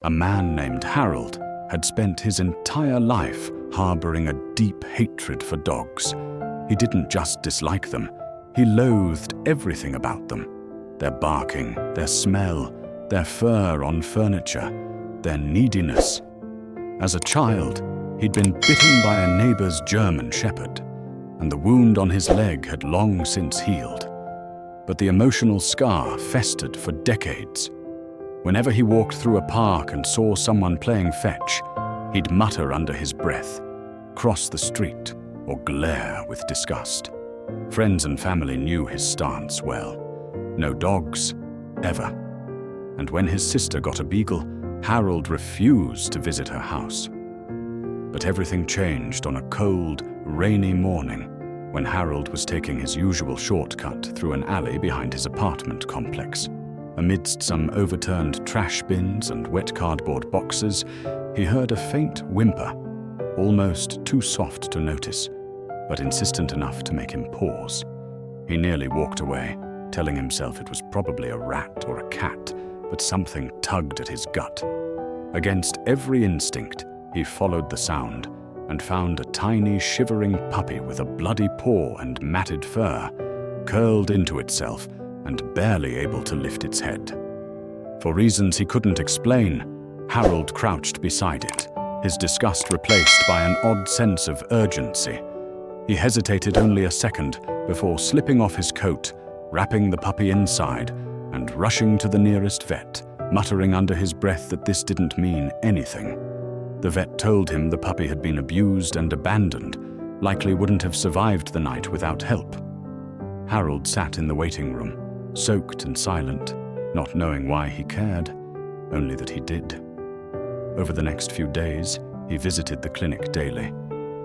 A man named Harold had spent his entire life harboring a deep hatred for dogs. He didn't just dislike them, he loathed everything about them. Their barking, their smell, their fur on furniture, their neediness. As a child, he'd been bitten by a neighbor's German shepherd, and the wound on his leg had long since healed. But the emotional scar festered for decades. Whenever he walked through a park and saw someone playing fetch, he'd mutter under his breath, cross the street, or glare with disgust. Friends and family knew his stance well. No dogs, ever. And when his sister got a beagle, Harold refused to visit her house. But everything changed on a cold, rainy morning when Harold was taking his usual shortcut through an alley behind his apartment complex. Amidst some overturned trash bins and wet cardboard boxes, he heard a faint whimper, almost too soft to notice, but insistent enough to make him pause. He nearly walked away, telling himself it was probably a rat or a cat, but something tugged at his gut. Against every instinct, he followed the sound and found a tiny, shivering puppy with a bloody paw and matted fur, curled into itself and barely able to lift its head. For reasons he couldn't explain, Harold crouched beside it, his disgust replaced by an odd sense of urgency. He hesitated only a second before slipping off his coat, wrapping the puppy inside, and rushing to the nearest vet, muttering under his breath that this didn't mean anything. The vet told him the puppy had been abused and abandoned, likely wouldn't have survived the night without help. Harold sat in the waiting room, soaked and silent, not knowing why he cared, only that he did. Over the next few days, he visited the clinic daily,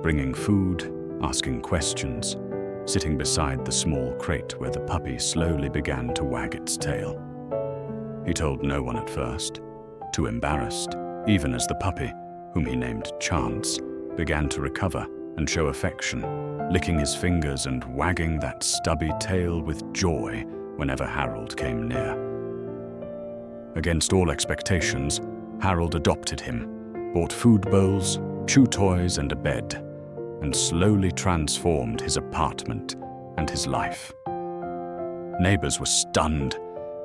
bringing food, asking questions, sitting beside the small crate where the puppy slowly began to wag its tail. He told no one at first, too embarrassed, even as the puppy, whom he named Chance, began to recover and show affection, licking his fingers and wagging that stubby tail with joy whenever Harold came near. Against all expectations, Harold adopted him, bought food bowls, chew toys, and a bed, and slowly transformed his apartment and his life. Neighbors were stunned.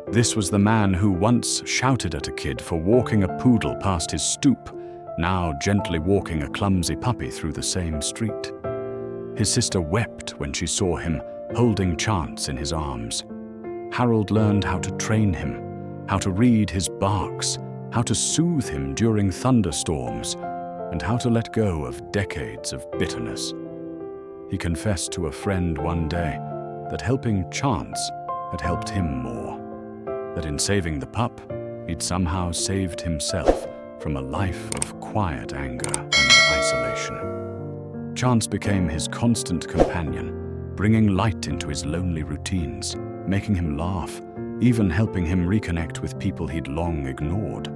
This was the man who once shouted at a kid for walking a poodle past his stoop, now gently walking a clumsy puppy through the same street. His sister wept when she saw him holding Chance in his arms. Harold learned how to train him, how to read his barks, how to soothe him during thunderstorms, and how to let go of decades of bitterness. He confessed to a friend one day that helping Chance had helped him more, that in saving the pup, he'd somehow saved himself from a life of quiet anger and isolation. Chance became his constant companion, bringing light into his lonely routines, making him laugh, even helping him reconnect with people he'd long ignored.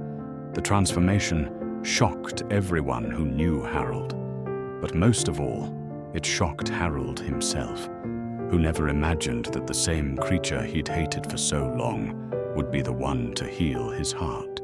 The transformation shocked everyone who knew Harold, but most of all, it shocked Harold himself, who never imagined that the same creature he'd hated for so long would be the one to heal his heart.